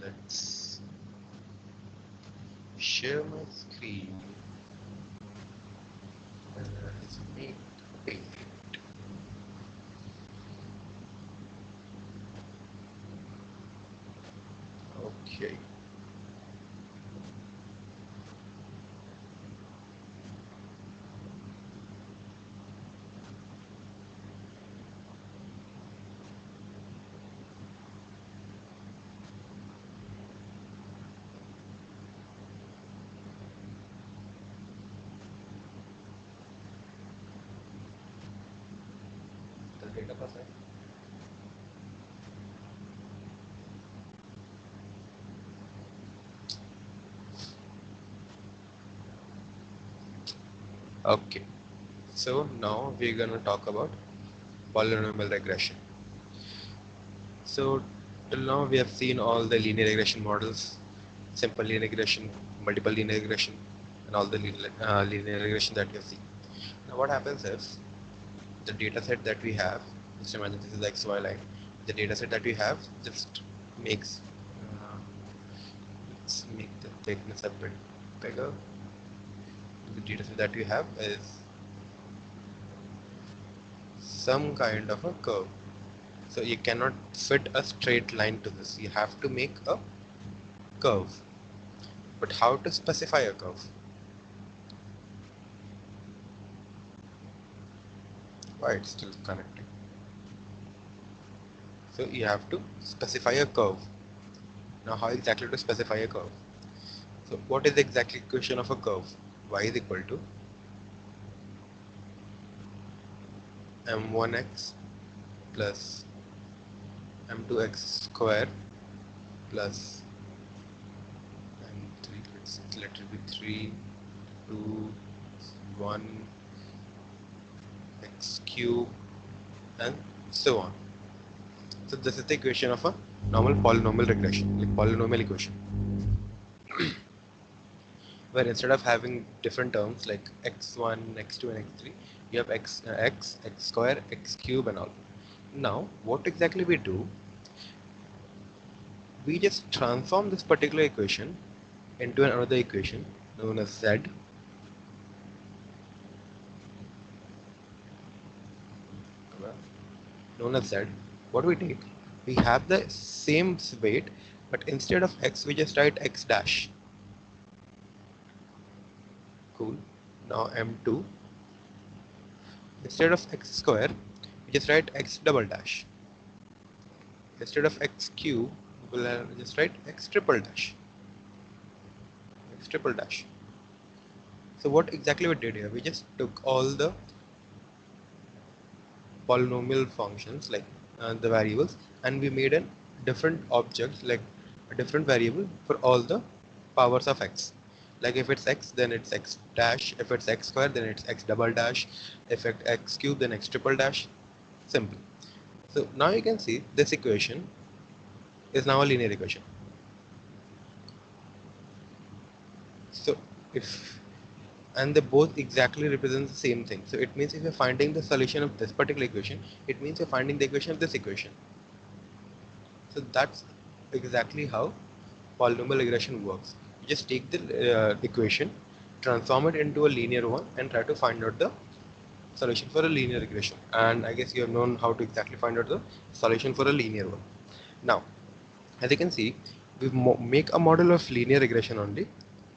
let's share my screen and let's make a page. Okay. The data pass है. Okay. So now we're gonna talk about polynomial regression. So till now we have seen all the linear regression models, simple linear regression, multiple linear regression, and all the linear regression that we have seen. Now what happens is the data set that we have, just imagine this is the XY line, the data set that we have just makes, let's make the thickness a bit bigger. The data set that we have is some kind of a curve. So you cannot fit a straight line to this. You have to make a curve. But how to specify a curve? Why it's still connecting? So you have to specify a curve. Now how exactly to specify a curve? So what is the exact equation of a curve? Y is equal to m1x plus m2x square plus m3, let it be 3, 2, 1, x cube, and so on. So this is the equation of a normal polynomial regression, like polynomial equation, where instead of having different terms like x1, x2, and x3, you have x square, x cube, and all. Now, what exactly we do? We just transform this particular equation into another equation known as z, What we take? We have the same weight, but instead of x, we just write x dash. Cool. Now m2, instead of x square, we just write x double dash. Instead of x cube, we'll just write x triple dash. So what exactly we did here? We just took all the polynomial functions, like the variables, and we made a different object, like a different variable for all the powers of x. Like if it's x, then it's x dash. If it's x square, then it's x double dash. If it's x cube, then x triple dash. Simple. So now you can see this equation is now a linear equation. So if, and they both exactly represent the same thing. So it means if you're finding the solution of this particular equation, it means you're finding the equation of this equation. So that's exactly how polynomial regression works. You just take the equation, transform it into a linear one, and try to find out the solution for a linear regression. And I guess you have known how to exactly find out the solution for a linear one. Now, as you can see, we make a model of linear regression only,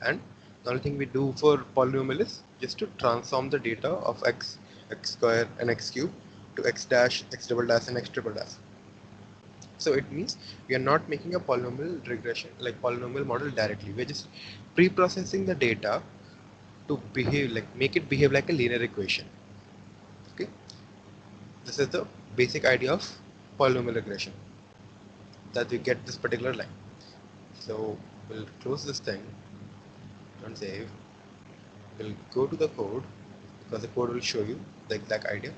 and the only thing we do for polynomial is just to transform the data of x, x square, and x cube to x dash, x double dash, and x triple dash. So it means we are not making a polynomial regression, like polynomial model directly. We're just pre-processing the data to behave, like make it behave like a linear equation. Okay, this is the basic idea of polynomial regression, that we get this particular line. So we'll close this thing and save. We'll go to the code, because the code will show you the exact idea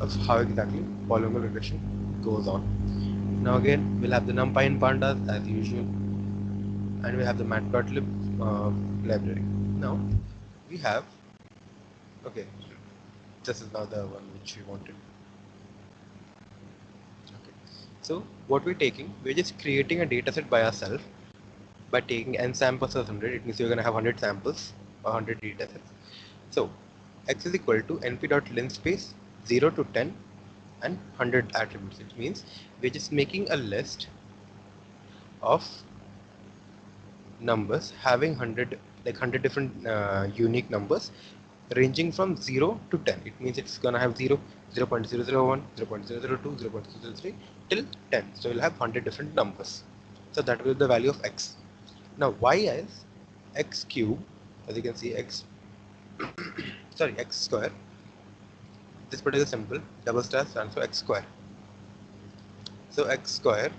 of how exactly polynomial regression goes on. Now again, we'll have the NumPy and Pandas as usual, and we have the Matplotlib library. Now we have, okay, this is now the one which we wanted. Okay, So what we're taking, we're just creating a data set by ourselves by taking n samples as 100. It means you're going to have 100 samples or 100 data sets. So x is equal to np.linspace 0 to 10 and 100 attributes. It means we're just making a list of numbers having 100 different unique numbers ranging from 0 to 10. It means it's gonna have 0, 0 0.001, 0 0.002, 0 0.003 till 10. So you'll have 100 different numbers. So that will be the value of x. Now y is x cube, as you can see, x square. This particular symbol double star stands for x square. So x square,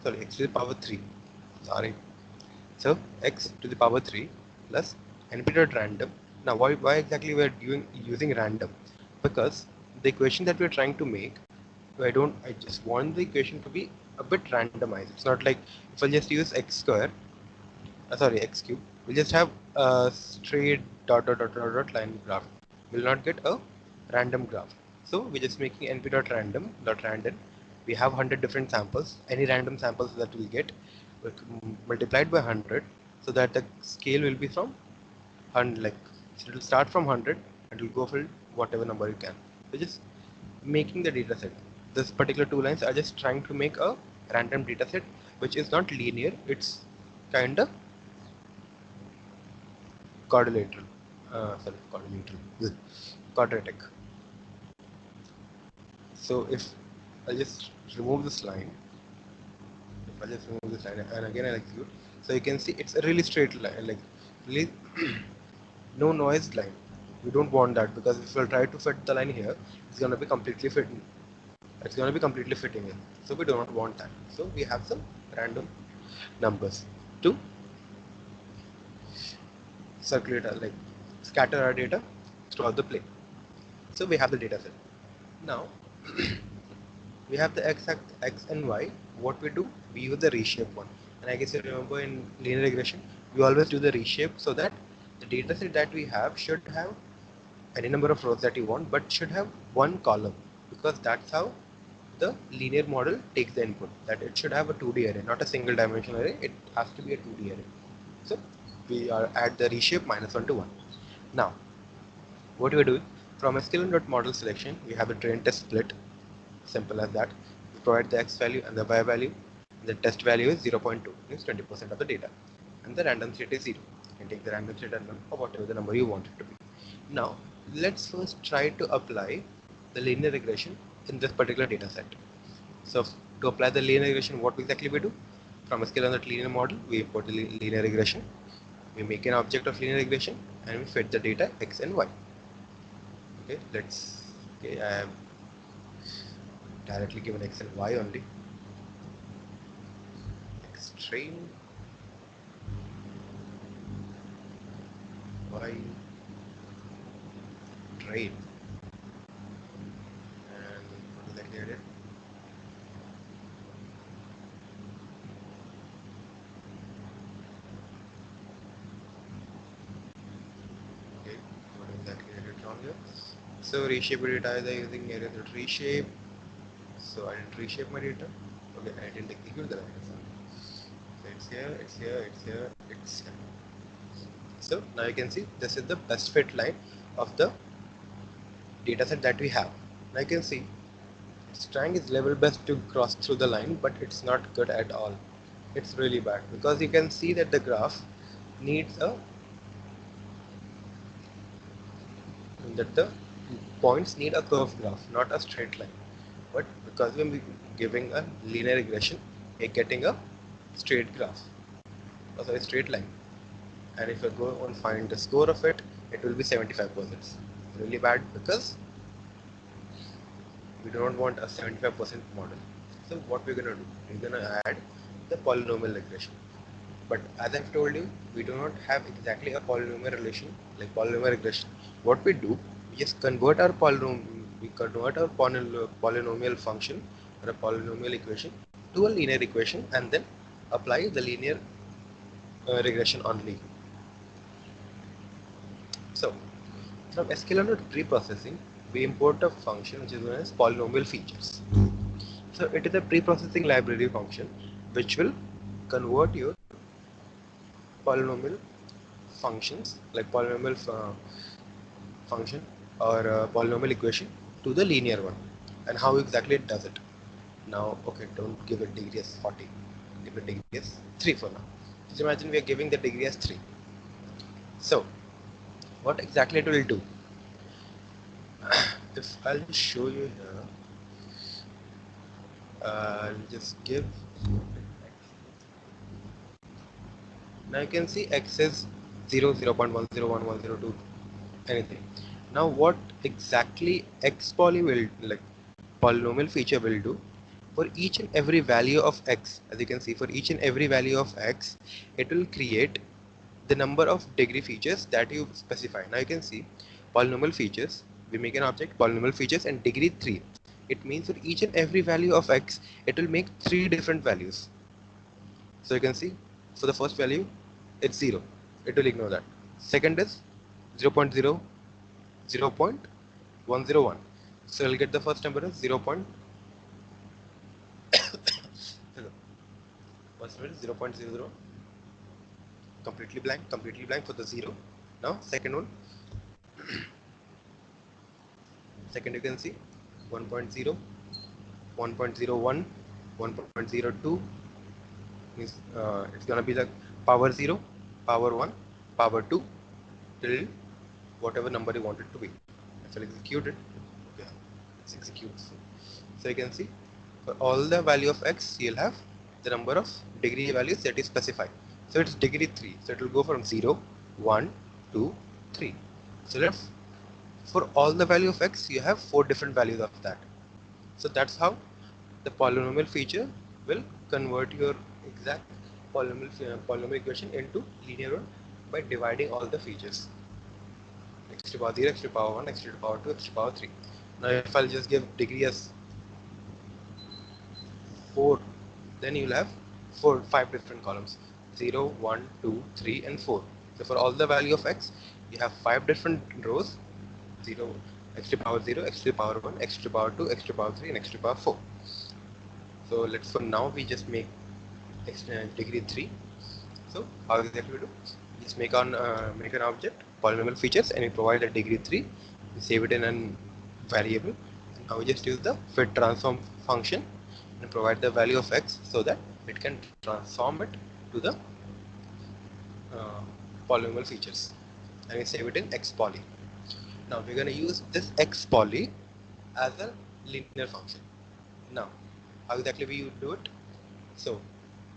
x to the power 3. Sorry. So x to the power 3 plus np.random. Now why exactly we are using random? Because the equation that we are trying to make, I just want the equation to be a bit randomized. It's not like if I just use x square, x cube, we'll just have a straight dot line graph. We'll not get a random graph. So we're just making np.random. We have 100 different samples. Any random samples that we'll get multiplied by 100, so that the scale will be from 100. So it'll start from 100 and it'll go for whatever number you can. So just making the data set. This particular two lines are just trying to make a random data set which is not linear. It's kind of quadratic. So if I just remove this line, and again I execute, so you can see it's a really straight line, like really no noise line. We don't want that, because if we'll try to fit the line here, it's going to be completely fitting. It's going to be completely fitting in. So we do not want that. So we have some random numbers to circulate, scatter our data throughout the plane. So we have the data set. Now we have the x and y. What we do, we use the reshape one. And I guess you remember in linear regression, we always do the reshape, so that the data set that we have should have any number of rows that you want, but should have one column, because that's how the linear model takes the input, that it should have a 2D array, not a single dimensional array. It has to be a 2D array. So we are at the reshape -1 to 1. Now what we do, from a sklearn.model selection, we have the train test split. Simple as that. We provide the x value and the y value. The test value is 0.2, means 20% of the data, and the random state is 0. You can take the random state and or whatever the number you want it to be. Now let's first try to apply the linear regression in this particular data set. So to apply the linear regression, what exactly we do? From a sklearn.linear model, we import the linear regression. We make an object of linear regression and we fit the data x and y. Okay, I have directly given x and y only. X train, y train, and what is that here? Okay, what exactly I did wrong here? So reshape data is using area reshape. So I didn't reshape my data. Okay, I didn't execute the line. So it's here, it's here, it's here, it's here. So now you can see this is the best fit line of the dataset that we have. Now you can see it's trying its level best to cross through the line, but it's not good at all. It's really bad, because you can see that the graph needs that the points need a curved graph, not a straight line. But because we're giving a linear regression, we're getting a straight graph, a straight line. And if I go and find the score of it, it will be 75%. Really bad, because we do not want a 75% model. So what we're gonna do, we're gonna add the polynomial regression. But as I've told you, we do not have exactly a polynomial relation like polynomial regression. What we do, we just convert our polynomial function or a polynomial equation to a linear equation, and then apply the linear regression only. So from sklearn.preprocessing, we import a function which is known as polynomial features. So it is a pre-processing library function which will convert your polynomial functions like polynomial function or polynomial equation to the linear one. And how exactly it does it? Now, okay, don't give it degree as 40, give it degree as 3 for now. Just imagine we are giving the degree as 3. So what exactly it will do? If I'll just show you here, I'll just give, now you can see x is 0, 0.1, 0.1, 102, anything. Now what exactly x poly will, like polynomial feature will do, for each and every value of x, as you can see, for each and every value of x, it will create the number of degree features that you specify. Now you can see polynomial features, we make an object polynomial features and degree 3. It means for each and every value of x, it will make 3 different values. So you can see for the first value it's 0, it will ignore that. Second is 0 0.0, 0.101, so you'll get the first number as 0. First number is 0.00, completely blank for the 0. Now second one, second you can see 1.0, 1.01, 1.02, means it's gonna be like power 0, power 1, power 2 till whatever number you want it to be. So execute it. Okay, it's executes. So you can see for all the value of x, you'll have the number of degree values that is specified. So it's degree 3. So it will go from 0, 1, 2, 3. So let's, for all the value of x, you have 4 different values of that. So that's how the polynomial feature will convert your exact polynomial equation into linear one by dividing all the features. X to the power 0, x to the power 1, x to the power 2, x to the power 3. Now if I'll just give degree as 4, then you'll have 5 different columns, 0, 1, 2, 3 and 4. So for all the value of x, you have 5 different rows, 0, x to the power 0, x to the power 1, x to the power 2, x to the power 3 and x to the power 4. So let's, for now we just make degree 3. So how exactly we do? Just make an object polynomial features and we provide a degree 3. We save it in a variable. Now we just use the fit transform function and provide the value of x so that it can transform it to the polynomial features, and we save it in x poly. Now we're going to use this x poly as a linear function. Now how exactly we do it? So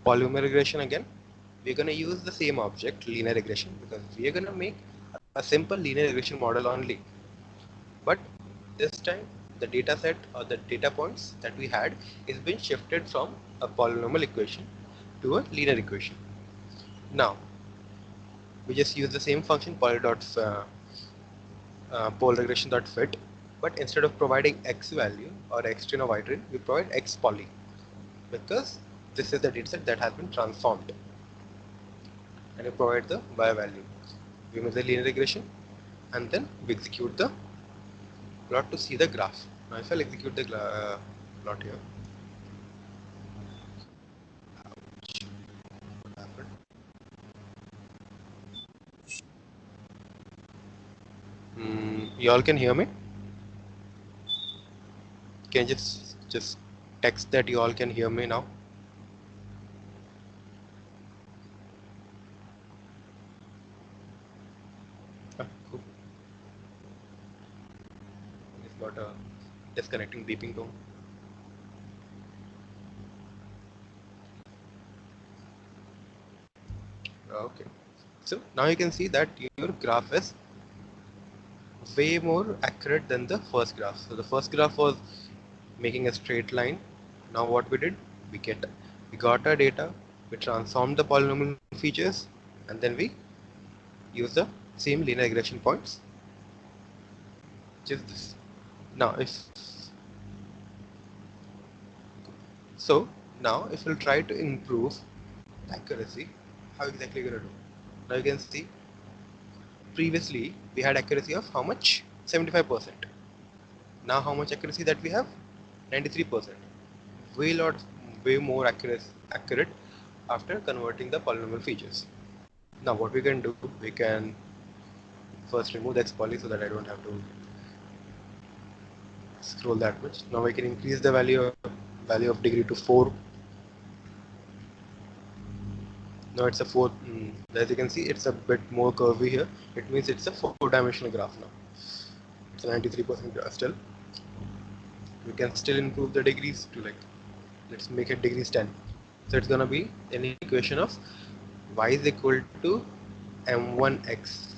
polynomial regression again, we're going to use the same object linear regression because we are going to make a simple linear regression model only, but this time the data set or the data points that we had is being shifted from a polynomial equation to a linear equation. Now we just use the same function pole regression dot fit, but instead of providing x value or x train or y train, we provide x poly because this is the dataset that has been transformed, and we provide the y value. We make the linear regression and then we execute the plot to see the graph. Now if I'll execute the plot here, what happened? You all can hear me? Can you just text that you all can hear me now? Cool. It's got a disconnecting beeping tone. Okay. So now you can see that your graph is way more accurate than the first graph. So the first graph was making a straight line. Now what we did, we got our data, we transformed the polynomial features, and then we use the same linear regression points, which is this. Now if we'll try to improve accuracy, how exactly we're gonna do? Now you can see previously we had accuracy of how much? 75%. Now how much accuracy that we have? 93%. way more accurate after converting the polynomial features. Now what we can do, we can first remove the XPoly so that I don't have to scroll that much. Now we can increase the value of degree to 4. Now it's a 4. As you can see, it's a bit more curvy here. It means it's a 4-dimensional graph now. It's a 93% graph still. We can still improve the degrees to, like, let's make it degrees 10. So it's gonna be an equation of y is equal to m1x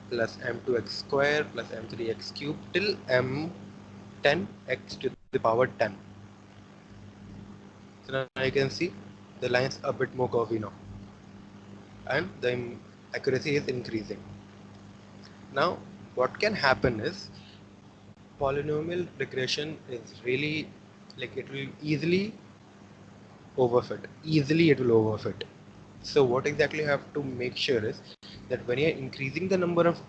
plus m2x square plus m3x cube till m10x to the power 10. So now you can see the lines a bit more curvy now, and the accuracy is increasing. Now what can happen is polynomial regression is really, like, it will easily overfit. So what exactly you have to make sure is that when you're increasing the number of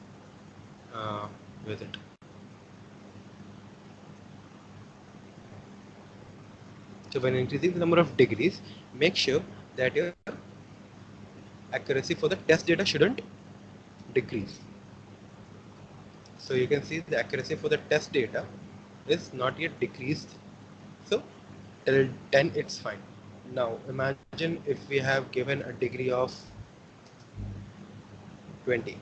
with it so when increasing the number of degrees, make sure that your accuracy for the test data shouldn't decrease. So you can see the accuracy for the test data is not yet decreased, so till 10 it's fine. Now imagine if we have given a degree of 20.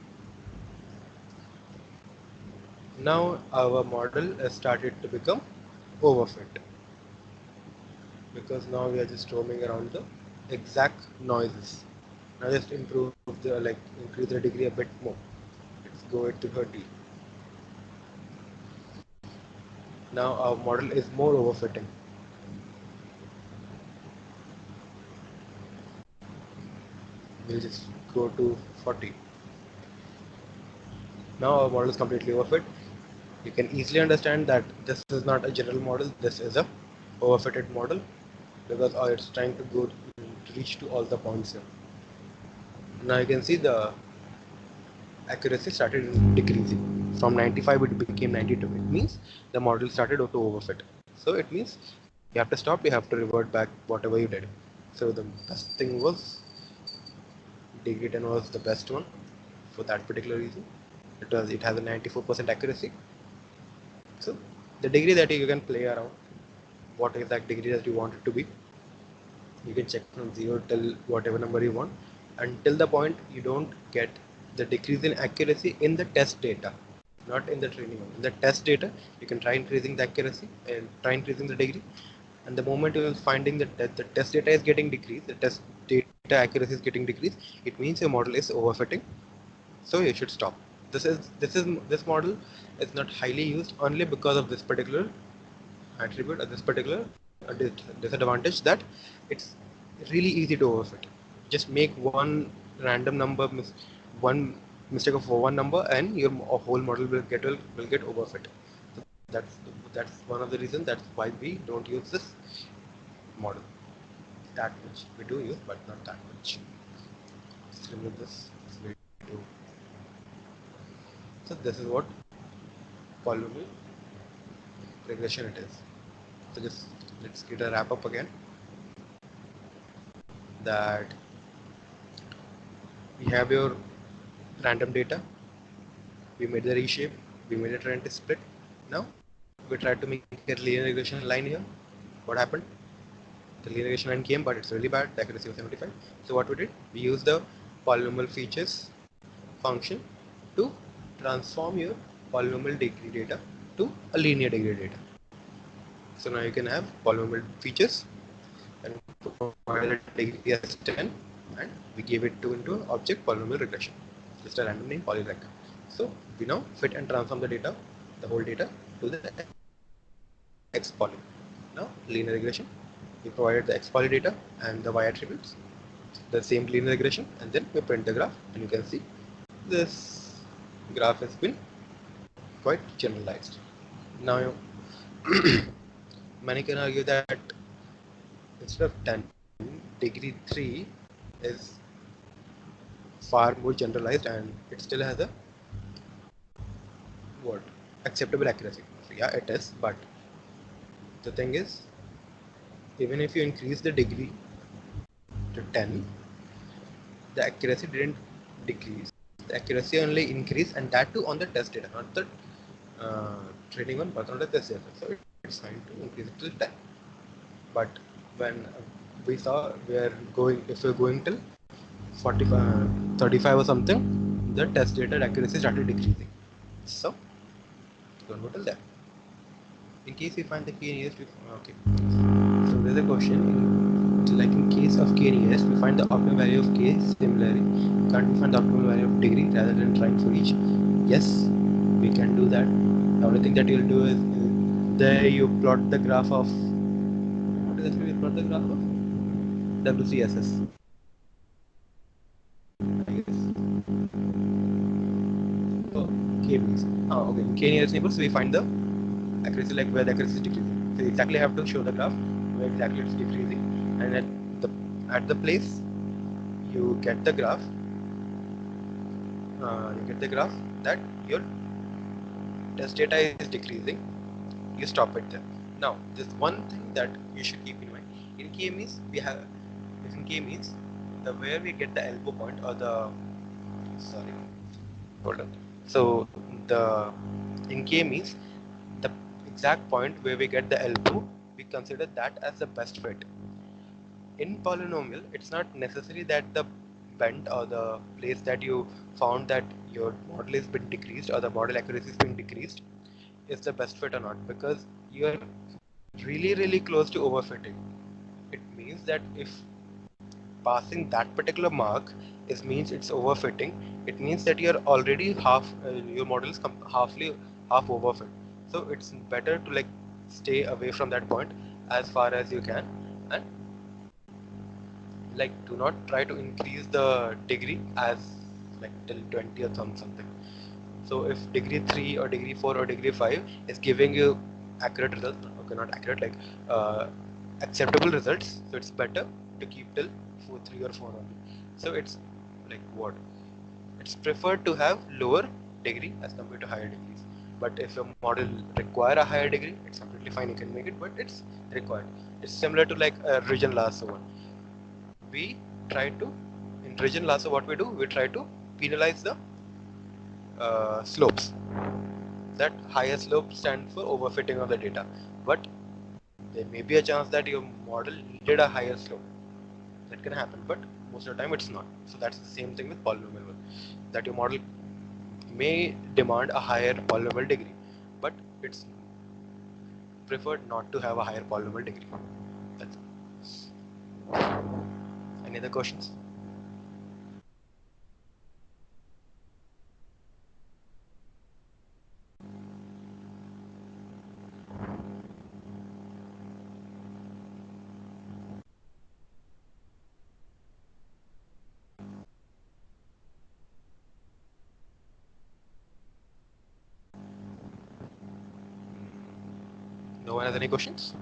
Now our model has started to become overfit, because now we are just roaming around the exact noises. Now just improve the, like, increase the degree a bit more. Let's go it to 30. Now our model is more overfitting. We'll just go to 40. Now our model is completely overfit. You can easily understand that this is not a general model, this is a overfitted model, because it's trying to go to reach to all the points here. Now you can see the accuracy started decreasing. From 95 it became 92. It means the model started to overfit. So it means you have to stop, you have to revert back whatever you did. So the best thing was degree 10 was the best one for that particular reason. It has a 94% accuracy. So the degree that you can play around, what exact degree that you want it to be, you can check from 0 till whatever number you want, until the point you don't get the decrease in accuracy in the test data, not in the training one. In the test data, you can try increasing the accuracy and try increasing the degree, and the moment you are finding that the test data is getting decreased, the test data accuracy is getting decreased, it means your model is overfitting, so you should stop. This model is not highly used only because of this particular attribute or this particular disadvantage, that it's really easy to overfit. Just make one random number one mistake of one number and your whole model will get overfit. So that's one of the reasons, that's why we don't use this model that much. We do use, but not that much. Just remove this. So this is what polynomial regression it is. So just let's get a wrap up again, that we have your random data, we made the reshape, we made a trend split. Now we tried to make a linear regression line here. What happened? The linear regression line came, but it's really bad. The accuracy was 75. So what we did, we used the polynomial features function to transform your polynomial degree data to a linear degree data. So now you can have polynomial features and provide a degree as 10, and we gave it to into object polynomial regression, just a random name polyreg. So we now fit and transform the data, the whole data, to the XPoly. Now linear regression, we provided the XPoly data and the Y attributes, the same linear regression, and then we print the graph, and you can see this graph has been quite generalized. Now many can argue that instead of 10, degree 3 is far more generalized and it still has a acceptable accuracy. So yeah, it is, but the thing is, even if you increase the degree to 10, the accuracy didn't decrease. The accuracy only increased, and that too on the test data, not the training one, but on the test data. So it's fine to increase it till 10. But when we saw if we're going till 45, 35 or something, the test data accuracy started decreasing. So don't go till that. In case we find the k nearest, okay. So there's a question, like in case of k nearest, we find the optimal value of k. Similarly, can't we find the optimal value of degree rather than trying for each? Yes, we can do that. The only thing that you'll do is there you plot the graph of, what is actually plot the graph of? WCSS. I guess. Oh, k means. Oh, okay. In k nearest neighbors, we find the accuracy, like where the accuracy is decreasing. So you exactly have to show the graph where exactly it's decreasing, and at the place you get the graph. That your test data is decreasing. You stop it there. Now, there's one thing that you should keep in mind. In K means the where we get the elbow point or the sorry, hold on. So the in K means the exact point where we get the elbow, we consider that as the best fit. In polynomial, it's not necessary that the bend or the place that you found that your model has been decreased or the model accuracy has been decreased is the best fit or not, because you're really close to overfitting. It means that if passing that particular mark means it's overfitting, it means that you're already your model is half overfit. So it's better to like stay away from that point as far as you can, and like do not try to increase the degree as like till 20 or something. So if degree 3 or degree 4 or degree 5 is giving you accurate results, okay, not accurate, like acceptable results, so it's better to keep till 3 or 4 only. So it's like what? It's preferred to have lower degree as compared to higher degrees. But if your model require a higher degree, it's completely fine, you can make it, but it's required. It's similar to like a region lasso one. We try to, in region lasso, what we do, we try to penalize the slopes. That higher slope stands for overfitting of the data, but there may be a chance that your model needed a higher slope. That can happen, but most of the time it's not. So that's the same thing with polynomial one, that your model may demand a higher polynomial degree, but it's preferred not to have a higher polynomial degree. That's it. Any other questions? No one has any questions?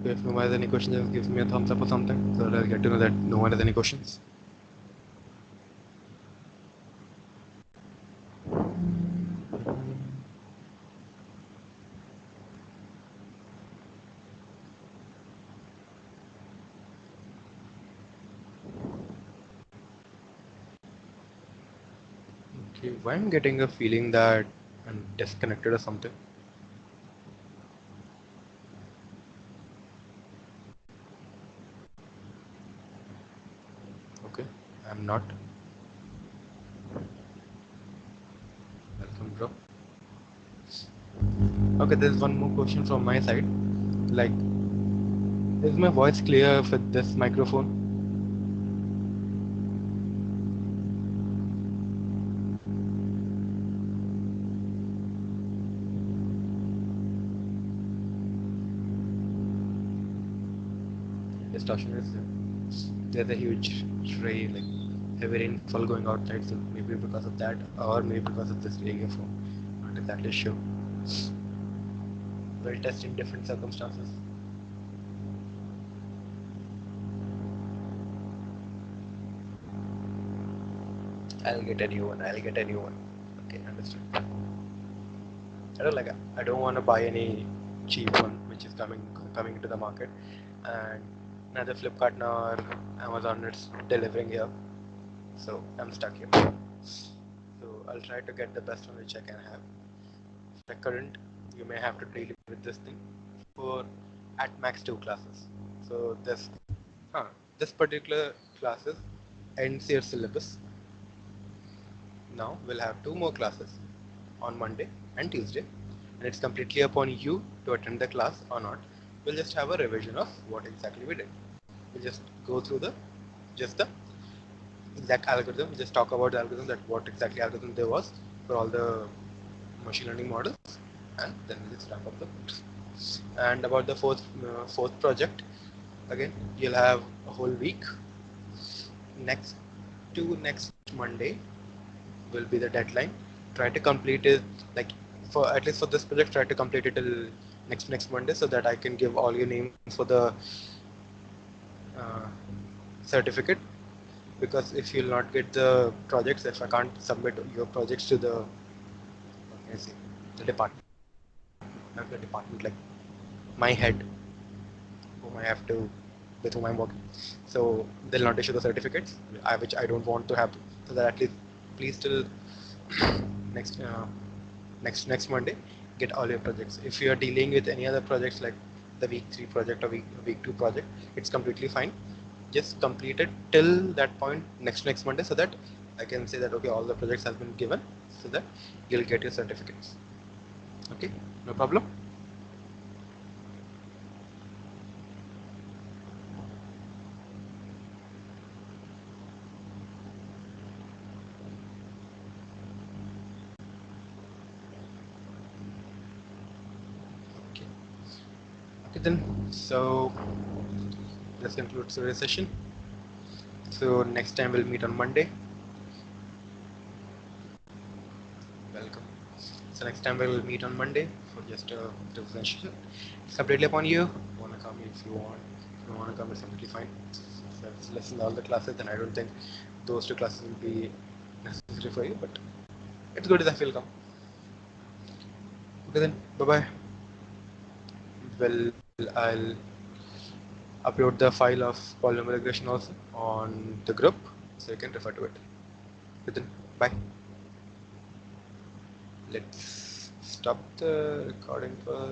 Okay, if no one has any questions, just give me a thumbs up or something so that I'll get to know that no one has any questions. Okay, why I'm getting a feeling that I'm disconnected or something. Okay, I'm not. Welcome, bro. Okay, there's one more question from my side. Like, is my voice clear with this microphone? Distortion is there's a huge tray, like heavy rainfall going outside, so maybe because of that, or maybe because of this phone. Not exactly sure. We'll test in different circumstances. I'll get a new one. Okay, understood. I don't want to buy any cheap one which is coming into the market, and neither Flipkart nor Amazon is delivering here, so I'm stuck here. So I'll try to get the best one which I can have. The current, you may have to deal with this thing for at max 2 classes. So this particular classes ends your syllabus. Now we'll have 2 more classes on Monday and Tuesday, and it's completely upon you to attend the class or not. We'll just have a revision of what exactly we did. We'll just go through the exact algorithm. We'll just talk about the algorithm, that what exactly algorithm there was for all the machine learning models, and then we'll just wrap up the course. And about the fourth project, again you'll have a whole week. Next Monday will be the deadline. Try to complete it, like, for at least for this project, try to complete it till next Monday, so that I can give all your names for the uh, certificate. Because if you'll not get the projects, if I can't submit your projects to the, what can I say, the department, not the department, like my head, whom I have to, with whom I'm working. So they'll not issue the certificates, which I don't want to have. So that at least, please till next next Monday, get all your projects. If you are dealing with any other projects like the week 3 project or week 2 project, it's completely fine. Just complete it till that point next Monday, so that I can say that okay, all the projects have been given, so that you'll get your certificates. Okay, no problem. Okay. Okay then. So this concludes today's session. So next time we'll meet on Monday. Welcome. So next time we'll meet on Monday for just a representation. It's completely upon you. Wanna come if you want. If you don't wanna come, it's completely fine. So I've listened to all the classes, and I don't think those 2 classes will be necessary for you, but it's good if you'll come. Okay then. Bye bye. Well, I'll upload the file of polynomial regression also on the group, so you can refer to it. Okay then. Bye. Let's stop the recording first.